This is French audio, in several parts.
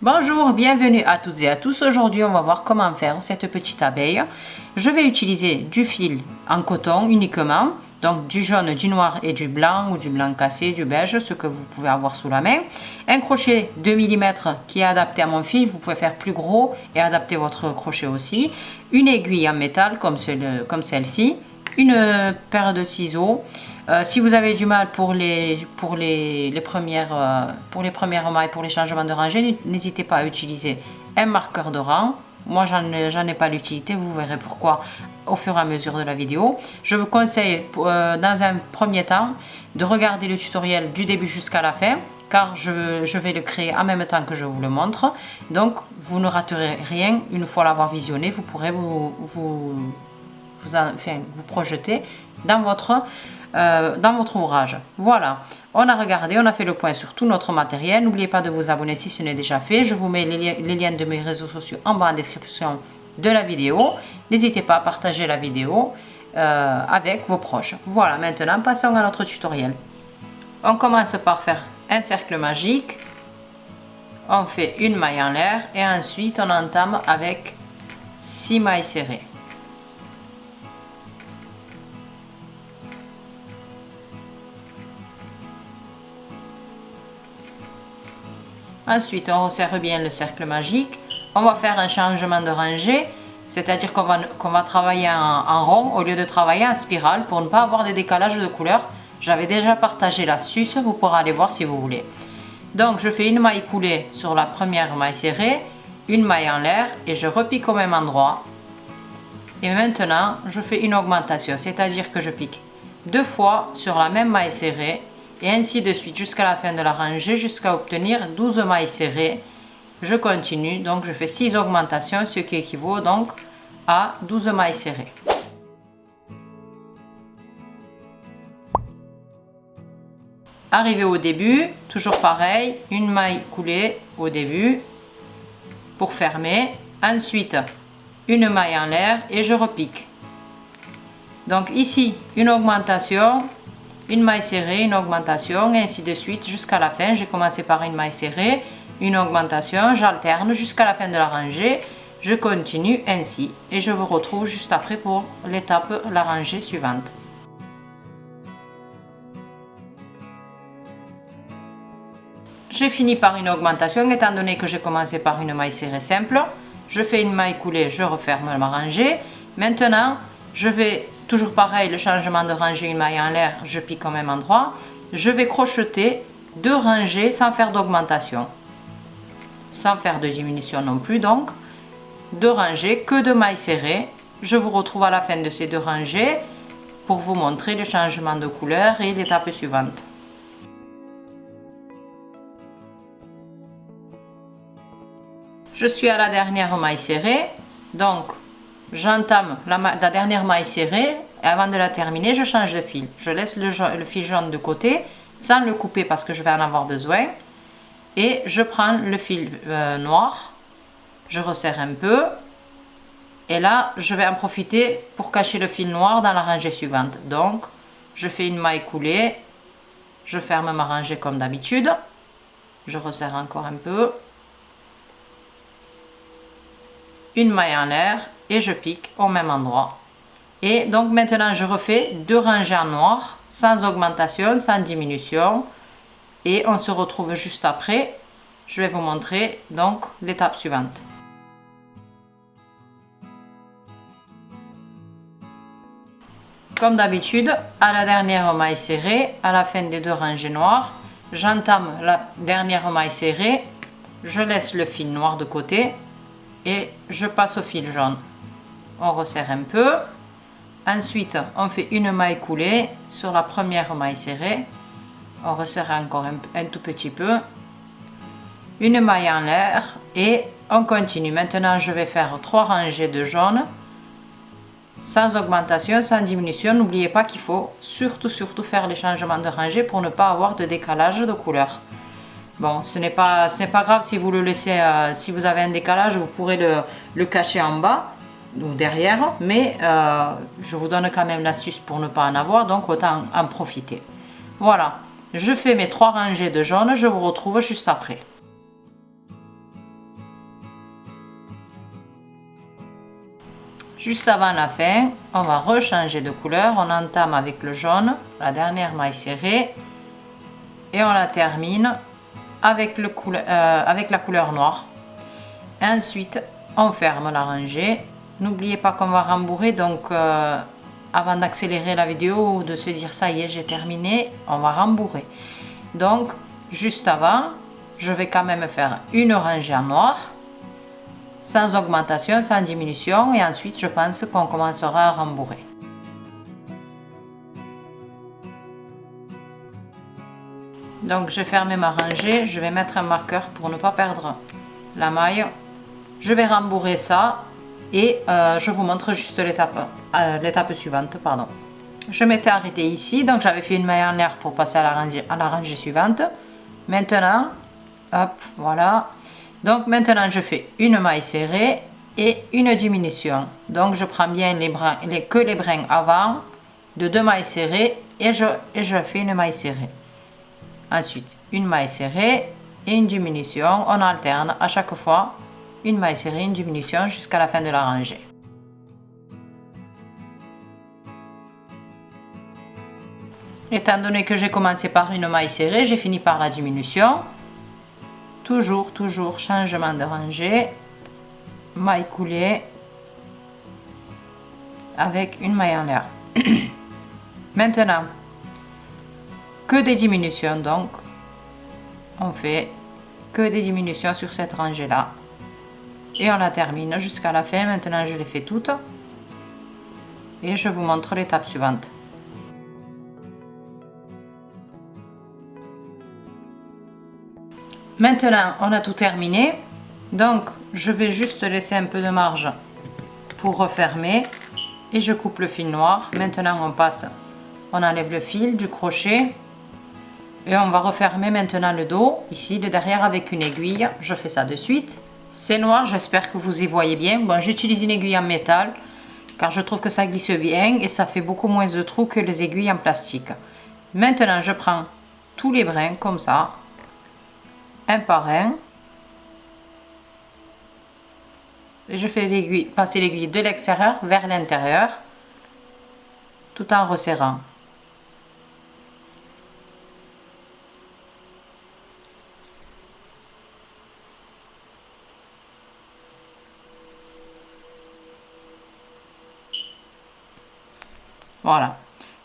Bonjour, bienvenue à toutes et à tous. Aujourd'hui, on va voir comment faire cette petite abeille. Je vais utiliser du fil en coton uniquement, donc du jaune, du noir et du blanc ou du blanc cassé, du beige, ce que vous pouvez avoir sous la main. Un crochet 2 mm qui est adapté à mon fil, vous pouvez faire plus gros et adapter votre crochet aussi. Une aiguille en métal comme celle-ci, une paire de ciseaux. Si vous avez du mal pour les premières mailles, pour les changements de rangée, n'hésitez pas à utiliser un marqueur de rang. Moi, j'en ai pas l'utilité, vous verrez pourquoi au fur et à mesure de la vidéo. Je vous conseille dans un premier temps de regarder le tutoriel du début jusqu'à la fin, car je vais le créer en même temps que je vous le montre. Donc, vous ne raterez rien une fois l'avoir visionné. Vous pourrez vous projeter dans votre ouvrage. Voilà, on a regardé, on a fait le point sur tout notre matériel. N'oubliez pas de vous abonner si ce n'est déjà fait. Je vous mets les liens de mes réseaux sociaux en bas en description de la vidéo. N'hésitez pas à partager la vidéo avec vos proches. Voilà, maintenant passons à notre tutoriel. On commence par faire un cercle magique. On fait une maille en l'air et ensuite on entame avec 6 mailles serrées. Ensuite, on resserre bien le cercle magique. On va faire un changement de rangée, c'est-à-dire qu'on va travailler en rond au lieu de travailler en spirale pour ne pas avoir de décalage de couleur. J'avais déjà partagé l'astuce, vous pourrez aller voir si vous voulez. Donc, je fais une maille coulée sur la première maille serrée, une maille en l'air et je repique au même endroit. Et maintenant, je fais une augmentation, c'est-à-dire que je pique 2 fois sur la même maille serrée. Et ainsi de suite jusqu'à la fin de la rangée, jusqu'à obtenir 12 mailles serrées. Je continue, donc je fais 6 augmentations, ce qui équivaut donc à 12 mailles serrées. Arrivé au début, toujours pareil, une maille coulée au début pour fermer. Ensuite, une maille en l'air et je repique. Donc ici, une augmentation. Une maille serrée, une augmentation, et ainsi de suite jusqu'à la fin. J'ai commencé par une maille serrée, une augmentation, j'alterne jusqu'à la fin de la rangée. Je continue ainsi et je vous retrouve juste après pour la rangée suivante. J'ai fini par une augmentation étant donné que j'ai commencé par une maille serrée simple. Je fais une maille coulée, je referme ma rangée. Maintenant, je vais toujours pareil, le changement de rangée, une maille en l'air, je pique au même endroit. Je vais crocheter 2 rangées sans faire d'augmentation, sans faire de diminution non plus. Donc, 2 rangées, que de mailles serrées. Je vous retrouve à la fin de ces 2 rangées pour vous montrer le changement de couleur et l'étape suivante. Je suis à la dernière maille serrée, donc j'entame la dernière maille serrée et avant de la terminer, je change de fil. Je laisse le fil jaune de côté sans le couper parce que je vais en avoir besoin. Et je prends le fil noir, je resserre un peu. Et là, je vais en profiter pour cacher le fil noir dans la rangée suivante. Donc, je fais une maille coulée, je ferme ma rangée comme d'habitude. Je resserre encore un peu. Une maille en l'air et je pique au même endroit. Et donc maintenant je refais 2 rangées en noir sans augmentation, sans diminution, et on se retrouve juste après. Je vais vous montrer donc l'étape suivante. Comme d'habitude, à la dernière maille serrée, à la fin des 2 rangées noires, j'entame la dernière maille serrée, je laisse le fil noir de côté et je passe au fil jaune. On resserre un peu. Ensuite, on fait une maille coulée sur la première maille serrée. On resserre encore un tout petit peu. Une maille en l'air et on continue. Maintenant, je vais faire 3 rangées de jaune sans augmentation, sans diminution. N'oubliez pas qu'il faut surtout faire les changements de rangée pour ne pas avoir de décalage de couleur. Bon, ce n'est pas grave si vous le laissez, si vous avez un décalage, vous pourrez le cacher en bas ou derrière, mais je vous donne quand même l'astuce pour ne pas en avoir, donc autant en profiter. Voilà, je fais mes 3 rangées de jaune, je vous retrouve juste après. Juste avant la fin, on va rechanger de couleur. On entame avec le jaune, la dernière maille serrée, et on la termine avec, avec la couleur noire. Ensuite, on ferme la rangée. N'oubliez pas qu'on va rembourrer, donc avant d'accélérer la vidéo ou de se dire ça y est, j'ai terminé, on va rembourrer. Donc, juste avant, je vais quand même faire une rangée en noir, sans augmentation, sans diminution, et ensuite je pense qu'on commencera à rembourrer. Donc j'ai fermé ma rangée, je vais mettre un marqueur pour ne pas perdre la maille. Je vais rembourrer ça et je vous montre juste l'étape suivante. Pardon. Je m'étais arrêtée ici, donc j'avais fait une maille en l'air pour passer à la rangée suivante. Maintenant, hop, voilà. Donc maintenant je fais une maille serrée et une diminution. Donc je prends bien les brins avant de 2 mailles serrées et je fais une maille serrée. Ensuite une maille serrée et une diminution. On alterne à chaque fois une maille serrée, une diminution jusqu'à la fin de la rangée. Étant donné que j'ai commencé par une maille serrée, j'ai fini par la diminution. Toujours changement de rangée, maille coulée avec une maille en l'air. Maintenant, que des diminutions, donc on fait que des diminutions sur cette rangée là et on la termine jusqu'à la fin. Maintenant je les fais toutes et je vous montre l'étape suivante. Maintenant on a tout terminé, donc je vais juste laisser un peu de marge pour refermer et je coupe le fil noir. Maintenant on enlève le fil du crochet et on va refermer maintenant le dos, ici le derrière avec une aiguille. Je fais ça de suite. C'est noir, j'espère que vous y voyez bien. Bon, j'utilise une aiguille en métal car je trouve que ça glisse bien et ça fait beaucoup moins de trous que les aiguilles en plastique. Maintenant je prends tous les brins comme ça, un par un, et je fais passer l'aiguille de l'extérieur vers l'intérieur tout en resserrant. Voilà,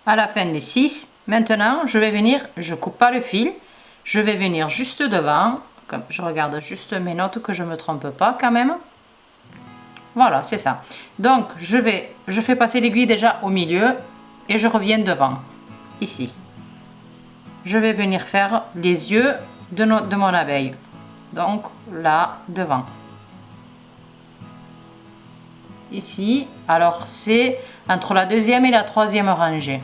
à la fin des 6, maintenant je vais venir, je coupe pas le fil, je vais venir juste devant, comme je regarde juste mes notes que je me trompe pas quand même. Voilà, c'est ça. Donc je fais passer l'aiguille déjà au milieu et je reviens devant, ici. Je vais venir faire les yeux de mon abeille, donc là devant. Ici, alors c'est entre la deuxième et la troisième rangée.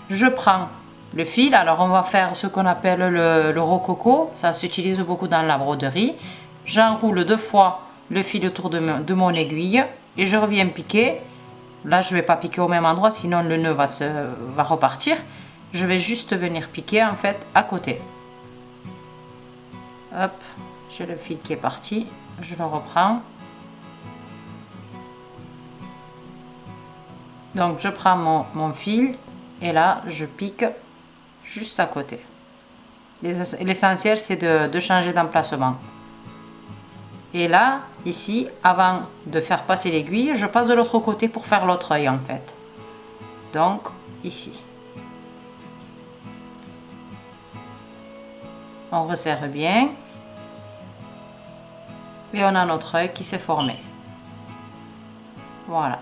Je prends le fil, alors on va faire ce qu'on appelle le rococo, ça s'utilise beaucoup dans la broderie. J'enroule 2 fois le fil autour de mon aiguille et je reviens piquer. Là je ne vais pas piquer au même endroit, sinon le nœud va repartir. Je vais juste venir piquer en fait à côté. Hop, j'ai le fil qui est parti, je le reprends. Donc je prends mon fil et là je pique juste à côté. L'essentiel c'est de changer d'emplacement. Et là, ici, avant de faire passer l'aiguille, je passe de l'autre côté pour faire l'autre œil en fait. Donc ici. On resserre bien. Et on a notre œil qui s'est formé. Voilà.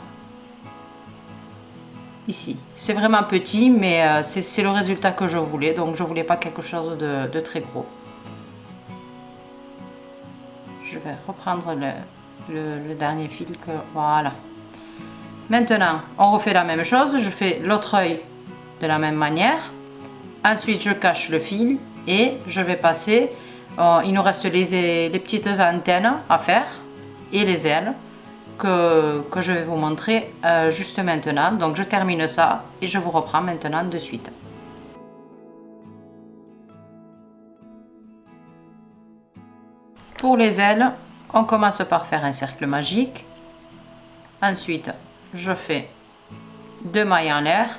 Ici. C'est vraiment petit, mais c'est le résultat que je voulais. Donc je voulais pas quelque chose de très gros. Je vais reprendre le dernier fil que... Voilà. Maintenant, on refait la même chose. Je fais l'autre œil de la même manière. Ensuite, je cache le fil et je vais passer... il nous reste les petites antennes à faire et les ailes que je vais vous montrer juste maintenant. Donc je termine ça et je vous reprends maintenant de suite. Pour les ailes, On commence par faire un cercle magique. Ensuite, je fais 2 mailles en l'air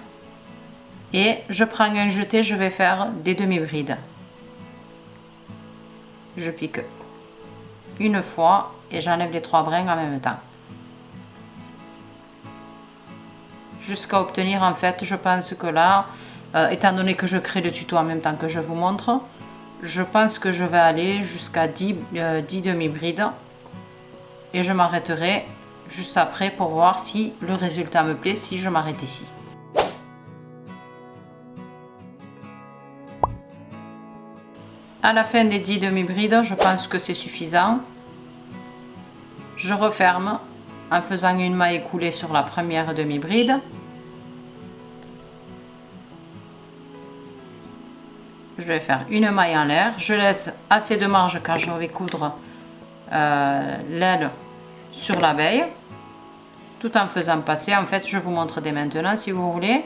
et je prends un jeté, je vais faire des demi-brides. Je pique une fois et j'enlève les 3 brins en même temps. Jusqu'à obtenir, en fait, je pense que là, étant donné que je crée le tuto en même temps que je vous montre, je pense que je vais aller jusqu'à 10 demi-brides et je m'arrêterai juste après pour voir si le résultat me plaît, si je m'arrête ici. À la fin des 10 demi-brides, je pense que c'est suffisant. Je referme en faisant une maille coulée sur la première demi-bride. Je vais faire une maille en l'air. Je laisse assez de marge quand je vais coudre l'aile sur l'abeille, tout en faisant passer, en fait je vous montre dès maintenant si vous voulez.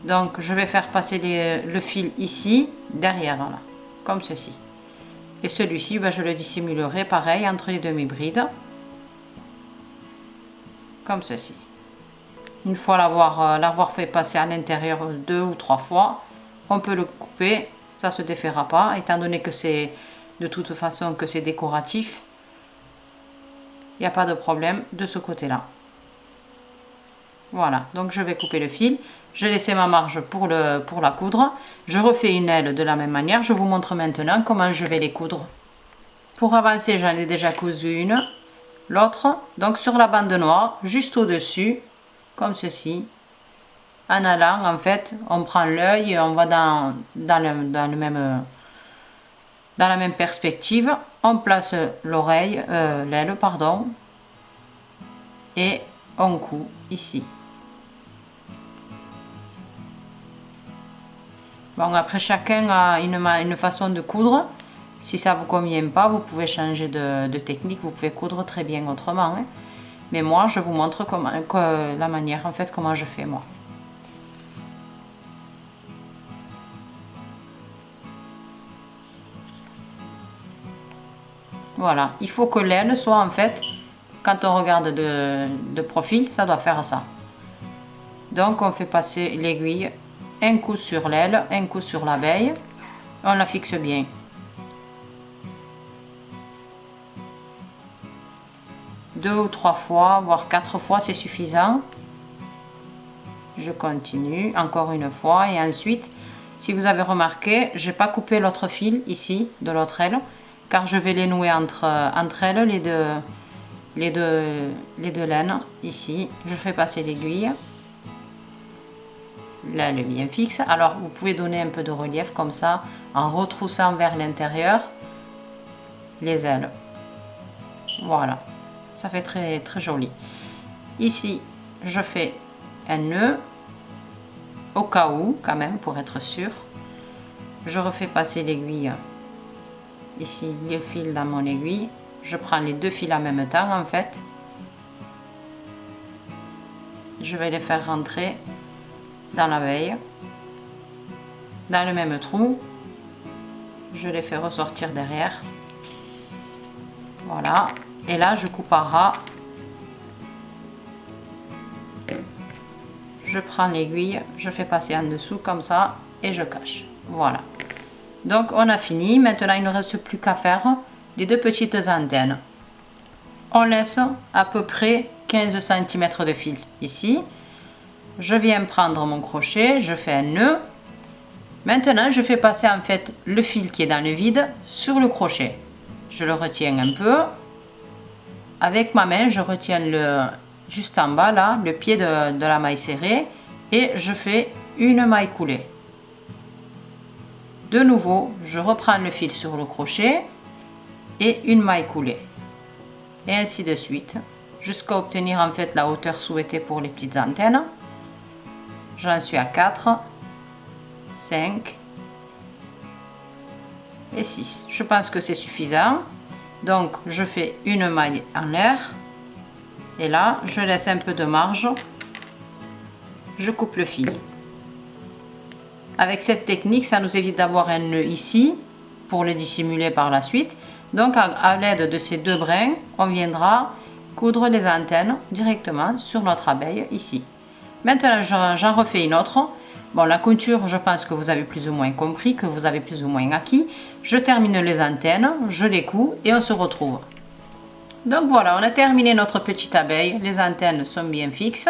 Donc je vais faire passer le fil ici, derrière, là, comme ceci. Et celui-ci, je le dissimulerai pareil entre les demi-brides, comme ceci. Une fois l'avoir fait passer à l'intérieur 2 ou 3 fois, on peut le couper, ça se défera pas, étant donné que c'est de toute façon que c'est décoratif. Il n'y a pas de problème de ce côté-là. Voilà, donc je vais couper le fil. J'ai laissé ma marge pour la coudre. Je refais une aile de la même manière. Je vous montre maintenant comment je vais les coudre. Pour avancer, j'en ai déjà cousu une. L'autre, donc sur la bande noire, juste au-dessus, comme ceci. En allant, en fait, on prend l'œil et on va dans la même perspective. On place l'aile, pardon, et on coud ici. Bon, après chacun a une façon de coudre. Si ça vous convient pas, vous pouvez changer de technique, vous pouvez coudre très bien autrement, hein. Mais moi, je vous montre la manière, en fait, comment je fais moi. Voilà, il faut que l'aile soit, en fait, quand on regarde de profil, ça doit faire ça. Donc on fait passer l'aiguille, un coup sur l'aile, un coup sur l'abeille, on la fixe bien. Deux ou 3 fois, voire 4 fois, c'est suffisant. Je continue encore une fois et ensuite, si vous avez remarqué, j'ai pas coupé l'autre fil ici de l'autre aile, car je vais les nouer entre elles, les deux laines ici. Je fais passer l'aiguille, l'aile est bien fixe. Alors vous pouvez donner un peu de relief comme ça en retroussant vers l'intérieur les ailes. Voilà, ça fait très très joli. Ici je fais un nœud au cas où, quand même, pour être sûr. Je refais passer l'aiguille ici, le fil dans mon aiguille. Je prends les deux fils en même temps, en fait. Je vais les faire rentrer dans l'abeille, dans le même trou. Je les fais ressortir derrière. Voilà. Et là, je coupe à ras. Je prends l'aiguille, je fais passer en dessous comme ça et je cache. Voilà. Donc on a fini. Maintenant, il ne reste plus qu'à faire les deux petites antennes. On laisse à peu près 15 cm de fil ici. Je viens prendre mon crochet, je fais un nœud. Maintenant, je fais passer en fait le fil qui est dans le vide sur le crochet. Je le retiens un peu. Avec ma main, je retiens juste en bas là, le pied de la maille serrée et je fais une maille coulée. De nouveau, je reprends le fil sur le crochet et une maille coulée. Et ainsi de suite, jusqu'à obtenir en fait la hauteur souhaitée pour les petites antennes. J'en suis à 4, 5 et 6. Je pense que c'est suffisant. Donc je fais une maille en l'air et là je laisse un peu de marge, je coupe le fil. Avec cette technique, ça nous évite d'avoir un nœud ici pour le dissimuler par la suite. Donc à l'aide de ces deux brins, on viendra coudre les antennes directement sur notre abeille ici. Maintenant j'en refais une autre. Bon, la couture, je pense que vous avez plus ou moins compris, que vous avez plus ou moins acquis. Je termine les antennes, je les couds et on se retrouve. Donc voilà, on a terminé notre petite abeille. Les antennes sont bien fixes.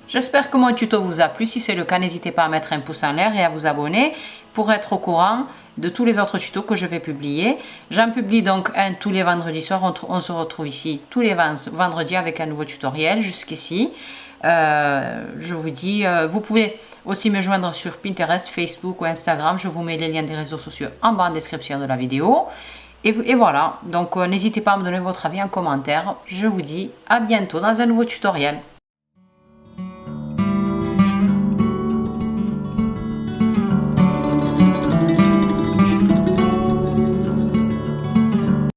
J'espère que mon tuto vous a plu. Si c'est le cas, n'hésitez pas à mettre un pouce en l'air et à vous abonner pour être au courant de tous les autres tutos que je vais publier. J'en publie donc un tous les vendredis soirs. On se retrouve ici tous les vendredis avec un nouveau tutoriel jusqu'ici. Je vous dis, vous pouvez aussi me joindre sur Pinterest, Facebook ou Instagram. Je vous mets les liens des réseaux sociaux en bas en description de la vidéo. Et voilà, donc n'hésitez pas à me donner votre avis en commentaire. Je vous dis à bientôt dans un nouveau tutoriel.